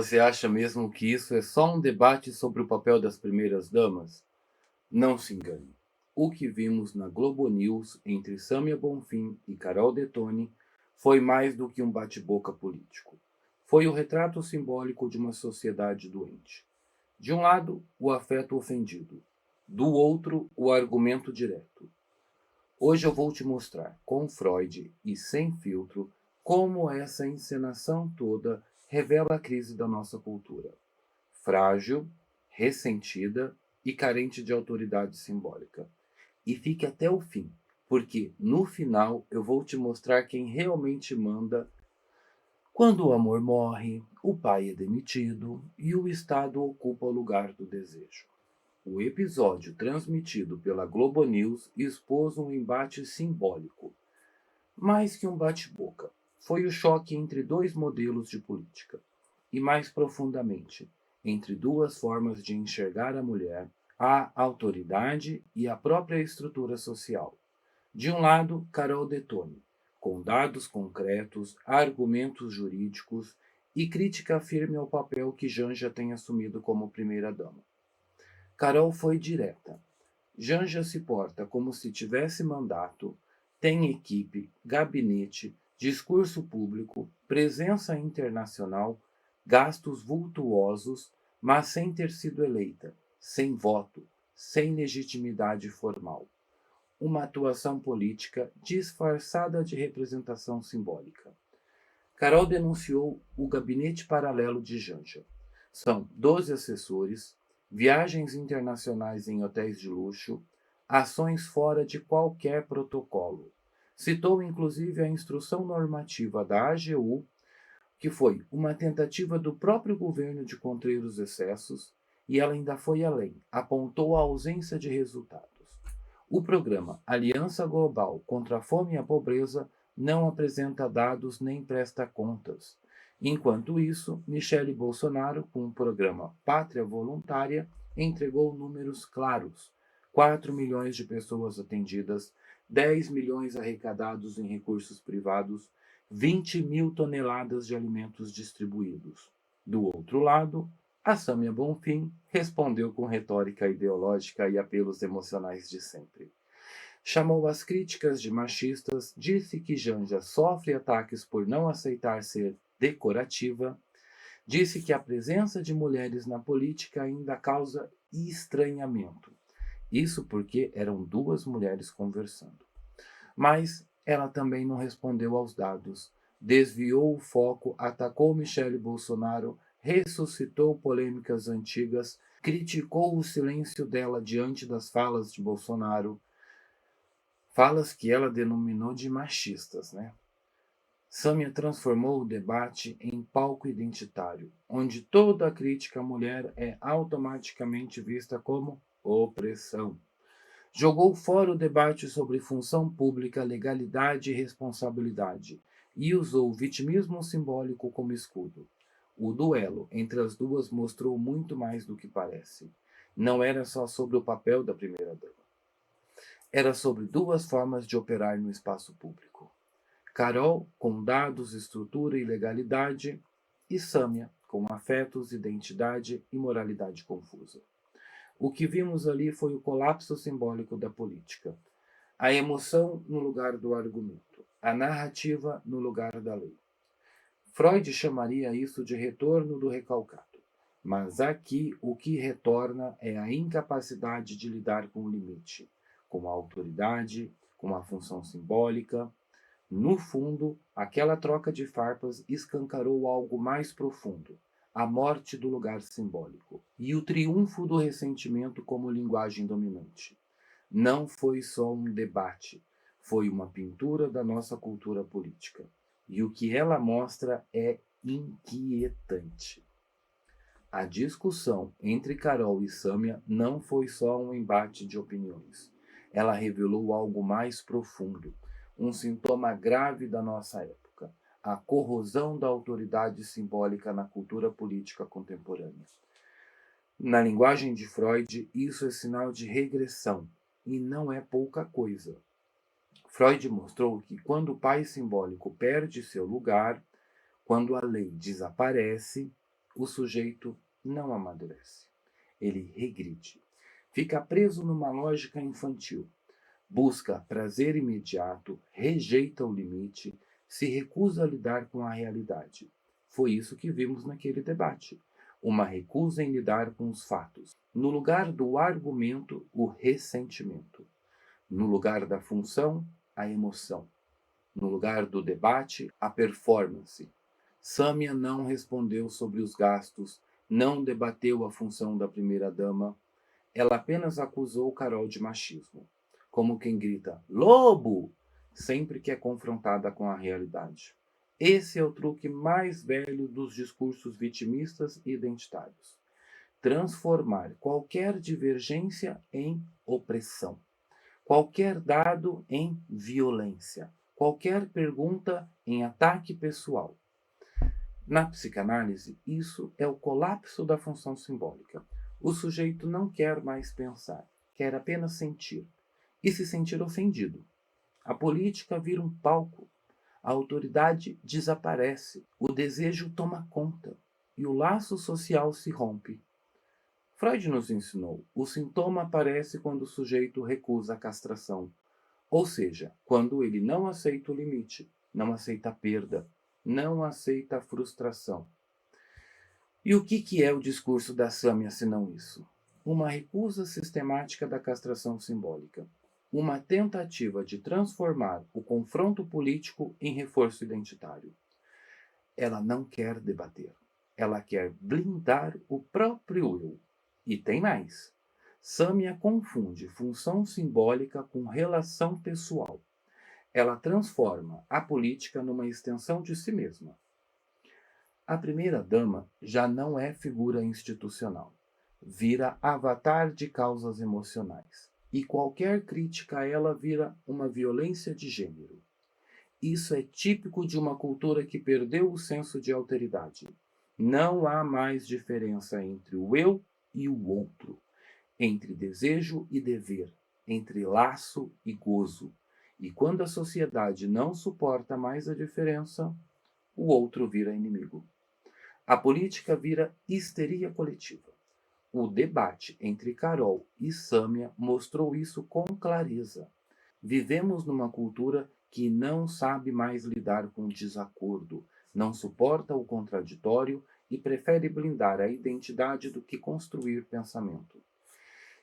Você acha mesmo que isso é só um debate sobre o papel das primeiras damas? Não se engane. O que vimos na Globo News entre Sâmia Bonfim e Carol Detoni foi mais do que um bate-boca político. Foi o retrato simbólico de uma sociedade doente. De um lado, o afeto ofendido. Do outro, o argumento direto. Hoje eu vou te mostrar, com Freud e sem filtro, como essa encenação toda revela a crise da nossa cultura. Frágil, ressentida e carente de autoridade simbólica. E fique até o fim, porque no final eu vou te mostrar quem realmente manda quando o amor morre, o pai é demitido e o Estado ocupa o lugar do desejo. O episódio transmitido pela Globo News expôs um embate simbólico, mais que um bate-boca. Foi o choque entre dois modelos de política, e mais profundamente, entre duas formas de enxergar a mulher, a autoridade e a própria estrutura social. De um lado, Carol Detoni, com dados concretos, argumentos jurídicos e crítica firme ao papel que Janja tem assumido como primeira-dama. Carol foi direta. Janja se porta como se tivesse mandato, tem equipe, gabinete, discurso público, presença internacional, gastos vultuosos, mas sem ter sido eleita, sem voto, sem legitimidade formal. Uma atuação política disfarçada de representação simbólica. Carol denunciou o gabinete paralelo de Janja. São 12 assessores, viagens internacionais em hotéis de luxo, ações fora de qualquer protocolo. Citou inclusive a instrução normativa da AGU, que foi uma tentativa do próprio governo de conter os excessos, e ela ainda foi além, apontou a ausência de resultados. O programa Aliança Global contra a Fome e a Pobreza não apresenta dados nem presta contas. Enquanto isso, Michele Bolsonaro, com o programa Pátria Voluntária, entregou números claros: 4 milhões de pessoas atendidas, 10 milhões arrecadados em recursos privados, 20 mil toneladas de alimentos distribuídos. Do outro lado, a Sâmia Bonfim respondeu com retórica ideológica e apelos emocionais de sempre. Chamou as críticas de machistas, disse que Janja sofre ataques por não aceitar ser decorativa, disse que a presença de mulheres na política ainda causa estranhamento. Isso porque eram duas mulheres conversando. Mas ela também não respondeu aos dados, desviou o foco, atacou Michele Bolsonaro, ressuscitou polêmicas antigas, criticou o silêncio dela diante das falas de Bolsonaro, falas que ela denominou de machistas, né? Sâmia transformou o debate em palco identitário, onde toda a crítica à mulher é automaticamente vista como opressão. Jogou fora o debate sobre função pública, legalidade e responsabilidade e usou o vitimismo simbólico como escudo. O duelo entre as duas mostrou muito mais do que parece. Não era só sobre o papel da primeira-dama. Era sobre duas formas de operar no espaço público. Carol, com dados, estrutura e legalidade, e Sâmia, com afetos, identidade e moralidade confusa. O que vimos ali foi o colapso simbólico da política. A emoção no lugar do argumento. A narrativa no lugar da lei. Freud chamaria isso de retorno do recalcado. Mas aqui o que retorna é a incapacidade de lidar com o limite, com a autoridade, com a função simbólica. No fundo, aquela troca de farpas escancarou algo mais profundo, a morte do lugar simbólico e o triunfo do ressentimento como linguagem dominante. Não foi só um debate, foi uma pintura da nossa cultura política. E o que ela mostra é inquietante. A discussão entre Carol e Sâmia não foi só um embate de opiniões. Ela revelou algo mais profundo, um sintoma grave da nossa época, a corrosão da autoridade simbólica na cultura política contemporânea. Na linguagem de Freud, isso é sinal de regressão, e não é pouca coisa. Freud mostrou que quando o pai simbólico perde seu lugar, quando a lei desaparece, o sujeito não amadurece. Ele regride. Fica preso numa lógica infantil. Busca prazer imediato, rejeita o limite, se recusa a lidar com a realidade. Foi isso que vimos naquele debate. Uma recusa em lidar com os fatos. No lugar do argumento, o ressentimento. No lugar da função, a emoção. No lugar do debate, a performance. Sâmia não respondeu sobre os gastos, não debateu a função da primeira-dama. Ela apenas acusou Carol de machismo, como quem grita "lobo" sempre que é confrontada com a realidade. Esse é o truque mais velho dos discursos vitimistas e identitários: transformar qualquer divergência em opressão, qualquer dado em violência, qualquer pergunta em ataque pessoal. Na psicanálise, isso é o colapso da função simbólica. O sujeito não quer mais pensar, quer apenas sentir, e se sentir ofendido. A política vira um palco, a autoridade desaparece, o desejo toma conta e o laço social se rompe. Freud nos ensinou: o sintoma aparece quando o sujeito recusa a castração, ou seja, quando ele não aceita o limite, não aceita a perda, não aceita a frustração. E o que é o discurso da Sâmia senão isso? Uma recusa sistemática da castração simbólica, uma tentativa de transformar o confronto político em reforço identitário. Ela não quer debater, ela quer blindar o próprio eu. E tem mais. Sâmia confunde função simbólica com relação pessoal. Ela transforma a política numa extensão de si mesma. A primeira-dama já não é figura institucional. Vira avatar de causas emocionais. E qualquer crítica a ela vira uma violência de gênero. Isso é típico de uma cultura que perdeu o senso de alteridade. Não há mais diferença entre o eu e o outro, entre desejo e dever, entre laço e gozo. E quando a sociedade não suporta mais a diferença, o outro vira inimigo. A política vira histeria coletiva. O debate entre Carol e Sâmia mostrou isso com clareza. Vivemos numa cultura que não sabe mais lidar com o desacordo, não suporta o contraditório e prefere blindar a identidade do que construir pensamento.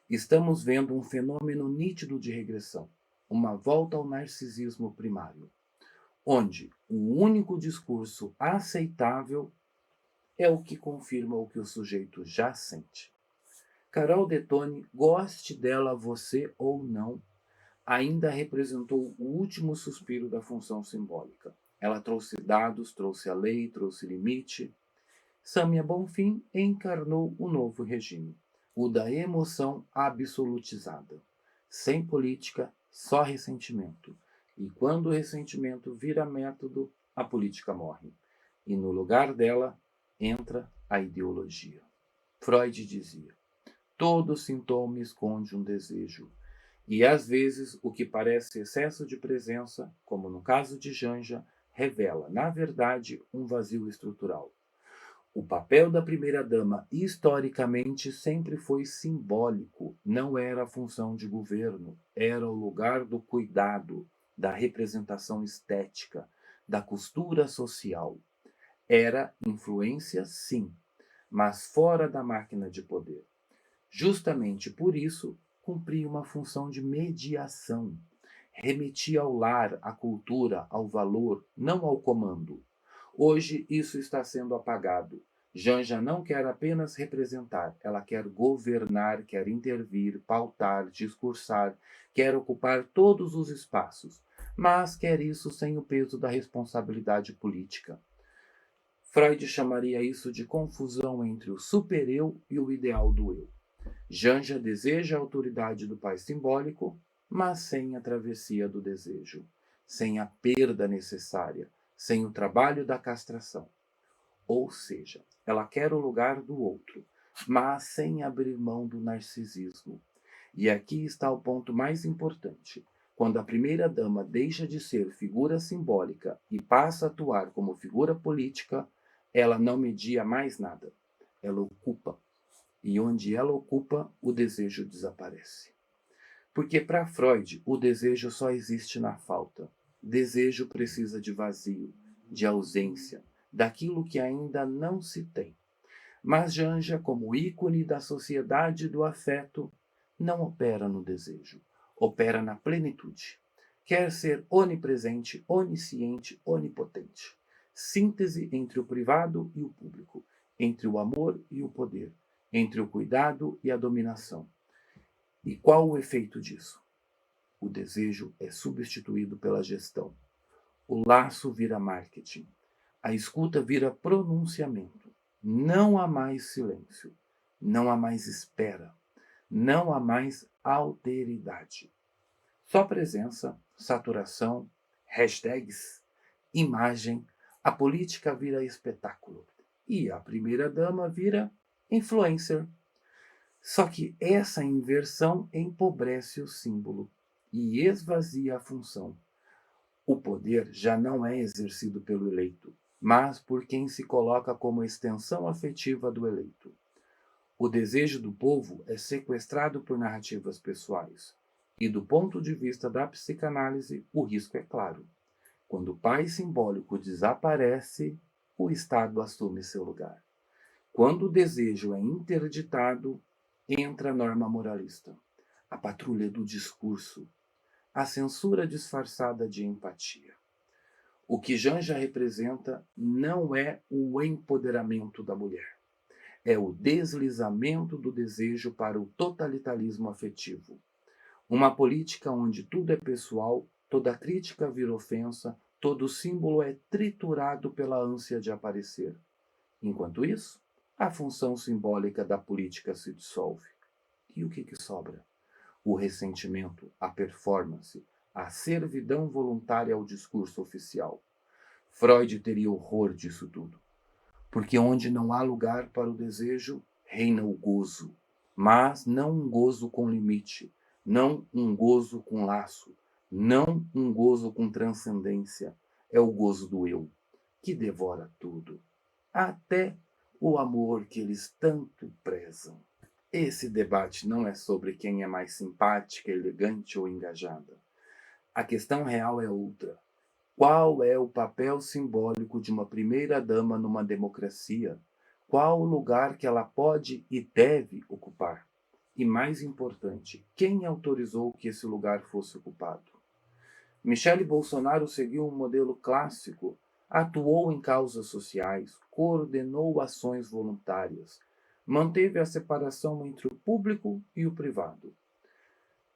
Estamos vendo um fenômeno nítido de regressão, uma volta ao narcisismo primário, onde o único discurso aceitável é o que confirma o que o sujeito já sente. Carol Detone, goste dela você ou não, ainda representou o último suspiro da função simbólica. Ela trouxe dados, trouxe a lei, trouxe limite. Sâmia Bonfim encarnou o novo regime, o da emoção absolutizada. Sem política, só ressentimento. E quando o ressentimento vira método, a política morre. E no lugar dela, entra a ideologia. Freud dizia: todo sintoma esconde um desejo. E às vezes o que parece excesso de presença, como no caso de Janja, revela, na verdade, um vazio estrutural. O papel da primeira-dama, historicamente, sempre foi simbólico, não era a função de governo, era o lugar do cuidado, da representação estética, da costura social. Era influência, sim, mas fora da máquina de poder. Justamente por isso, cumpria uma função de mediação. Remetia ao lar, à cultura, ao valor, não ao comando. Hoje isso está sendo apagado. Janja não quer apenas representar, ela quer governar, quer intervir, pautar, discursar, quer ocupar todos os espaços, mas quer isso sem o peso da responsabilidade política. Freud chamaria isso de confusão entre o super-eu e o ideal do eu. Janja deseja a autoridade do pai simbólico, mas sem a travessia do desejo, sem a perda necessária, sem o trabalho da castração. Ou seja, ela quer o lugar do outro, mas sem abrir mão do narcisismo. E aqui está o ponto mais importante. Quando a primeira-dama deixa de ser figura simbólica e passa a atuar como figura política, Ela não media mais nada. Ela ocupa. E onde ela ocupa, o desejo desaparece. Porque para Freud, o desejo só existe na falta. Desejo precisa de vazio, de ausência, daquilo que ainda não se tem. Mas Janja, como ícone da sociedade do afeto, não opera no desejo, opera na plenitude. Quer ser onipresente, onisciente, onipotente. Síntese entre o privado e o público, entre o amor e o poder, entre o cuidado e a dominação. E qual o efeito disso? O desejo é substituído pela gestão. O laço vira marketing. A escuta vira pronunciamento. Não há mais silêncio. Não há mais espera. Não há mais alteridade. Só presença, saturação, hashtags, imagem. A política vira espetáculo. E a primeira-dama vira influencer. Só que essa inversão empobrece o símbolo e esvazia a função. O poder já não é exercido pelo eleito, mas por quem se coloca como extensão afetiva do eleito. O desejo do povo é sequestrado por narrativas pessoais. E do ponto de vista da psicanálise, o risco é claro. Quando o pai simbólico desaparece, o Estado assume seu lugar. Quando o desejo é interditado, entra a norma moralista, a patrulha do discurso, a censura disfarçada de empatia. O que Janja representa não é o empoderamento da mulher, é o deslizamento do desejo para o totalitarismo afetivo. Uma política onde tudo é pessoal, toda crítica vira ofensa, todo símbolo é triturado pela ânsia de aparecer. Enquanto isso, a função simbólica da política se dissolve. E o que sobra? O ressentimento, a performance, a servidão voluntária ao discurso oficial. Freud teria horror disso tudo, porque onde não há lugar para o desejo, reina o gozo, mas não um gozo com limite, não um gozo com laço, não um gozo com transcendência, é o gozo do eu, que devora tudo, até o amor que eles tanto prezam. Esse debate não é sobre quem é mais simpática, elegante ou engajada. A questão real é outra. Qual é o papel simbólico de uma primeira-dama numa democracia? Qual o lugar que ela pode e deve ocupar? E mais importante, quem autorizou que esse lugar fosse ocupado? Michele Bolsonaro seguiu um modelo clássico, atuou em causas sociais, coordenou ações voluntárias, manteve a separação entre o público e o privado.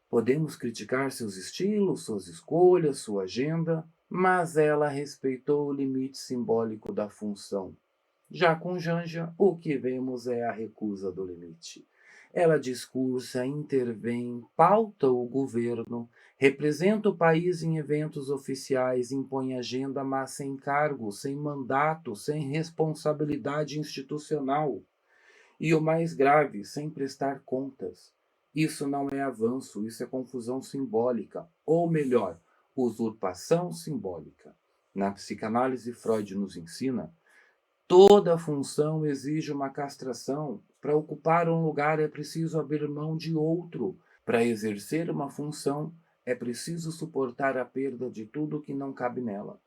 Podemos criticar seus estilos, suas escolhas, sua agenda, mas ela respeitou o limite simbólico da função. Já com Janja, o que vemos é a recusa do limite. Ela discursa, intervém, pauta o governo, representa o país em eventos oficiais, impõe agenda, mas sem cargo, sem mandato, sem responsabilidade institucional. E o mais grave, sem prestar contas. Isso não é avanço, isso é confusão simbólica, ou melhor, usurpação simbólica. Na psicanálise, Freud nos ensina: toda função exige uma castração. Para ocupar um lugar é preciso abrir mão de outro. Para exercer uma função é preciso suportar a perda de tudo que não cabe nela.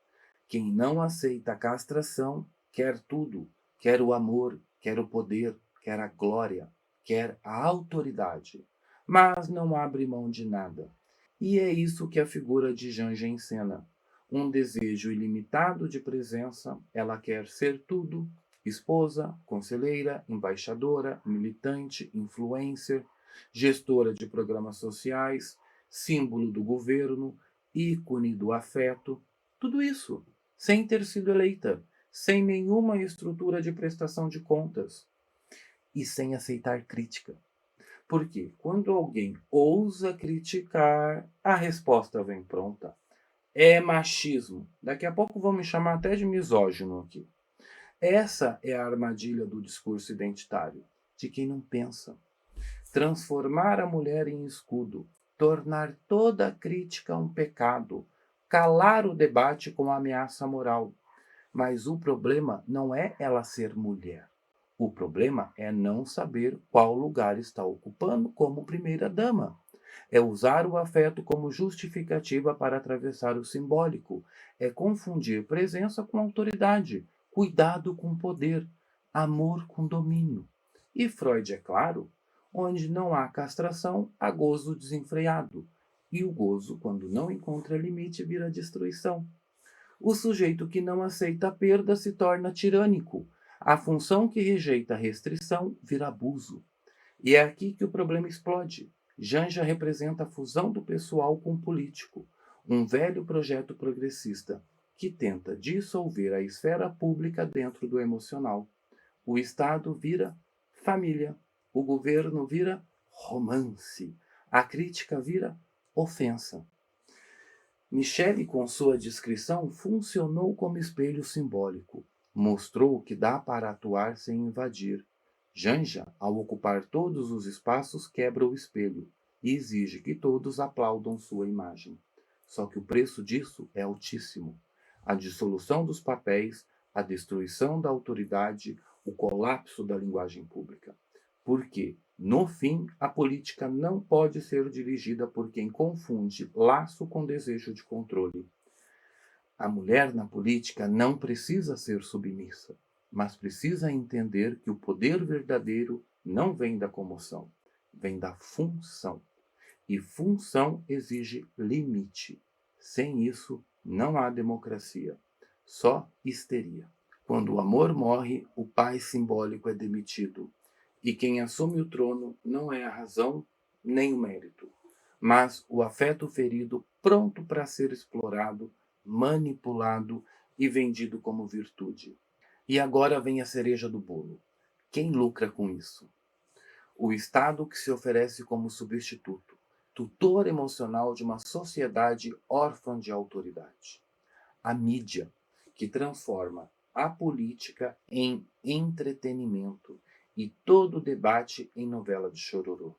Quem não aceita a castração quer tudo, quer o amor, quer o poder, quer a glória, quer a autoridade, mas não abre mão de nada. E é isso que a figura de Janja encena. Um desejo ilimitado de presença, ela quer ser tudo: esposa, conselheira, embaixadora, militante, influencer, gestora de programas sociais, símbolo do governo, ícone do afeto, tudo isso, sem ter sido eleita, sem nenhuma estrutura de prestação de contas e sem aceitar crítica. Porque quando alguém ousa criticar, a resposta vem pronta. É machismo. Daqui a pouco vão me chamar até de misógino aqui. Essa é a armadilha do discurso identitário, de quem não pensa. Transformar a mulher em escudo, tornar toda crítica um pecado, calar o debate com ameaça moral. Mas o problema não é ela ser mulher. O problema é não saber qual lugar está ocupando como primeira-dama. É usar o afeto como justificativa para atravessar o simbólico. É confundir presença com autoridade, cuidado com poder, amor com domínio. E Freud, é claro, onde não há castração, há gozo desenfreado. E o gozo, quando não encontra limite, vira destruição. O sujeito que não aceita a perda se torna tirânico. A função que rejeita a restrição vira abuso. E é aqui que o problema explode. Janja representa a fusão do pessoal com o político, um velho projeto progressista que tenta dissolver a esfera pública dentro do emocional. O Estado vira família, o governo vira romance, a crítica vira ofensa. Michele, com sua descrição, funcionou como espelho simbólico. Mostrou que dá para atuar sem invadir. Janja, ao ocupar todos os espaços, quebra o espelho e exige que todos aplaudam sua imagem. Só que o preço disso é altíssimo. A dissolução dos papéis, a destruição da autoridade, o colapso da linguagem pública. Porque, no fim, a política não pode ser dirigida por quem confunde laço com desejo de controle. A mulher na política não precisa ser submissa, mas precisa entender que o poder verdadeiro não vem da comoção, vem da função. E função exige limite. Sem isso, não há democracia, só histeria. Quando o amor morre, o pai simbólico é demitido. E quem assume o trono não é a razão nem o mérito, mas o afeto ferido pronto para ser explorado, manipulado e vendido como virtude. E agora vem a cereja do bolo. Quem lucra com isso? O Estado, que se oferece como substituto, tutor emocional de uma sociedade órfã de autoridade. A mídia, que transforma a política em entretenimento e todo debate em novela de chororô.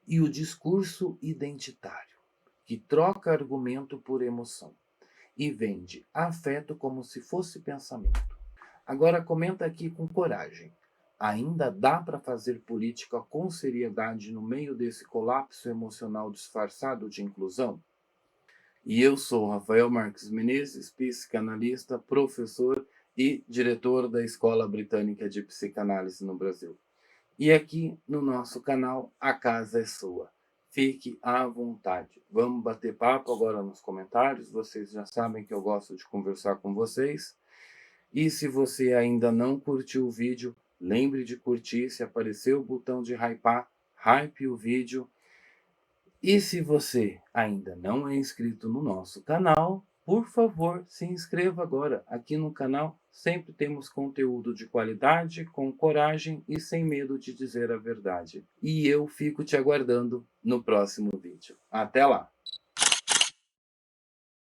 E o discurso identitário, que troca argumento por emoção e vende afeto como se fosse pensamento. Agora comenta aqui com coragem. Ainda dá para fazer política com seriedade no meio desse colapso emocional disfarçado de inclusão? E eu sou Rafael Marques Menezes, psicanalista, professor e diretor da Escola Britânica de Psicanálise no Brasil. E aqui no nosso canal, a casa é sua. Fique à vontade. Vamos bater papo agora nos comentários. Vocês já sabem que eu gosto de conversar com vocês. E se você ainda não curtiu o vídeo, lembre de curtir. Se aparecer o botão de hypar, hype o vídeo. E se você ainda não é inscrito no nosso canal, por favor, se inscreva agora. Aqui no canal sempre temos conteúdo de qualidade, com coragem e sem medo de dizer a verdade. E eu fico te aguardando no próximo vídeo. Até lá!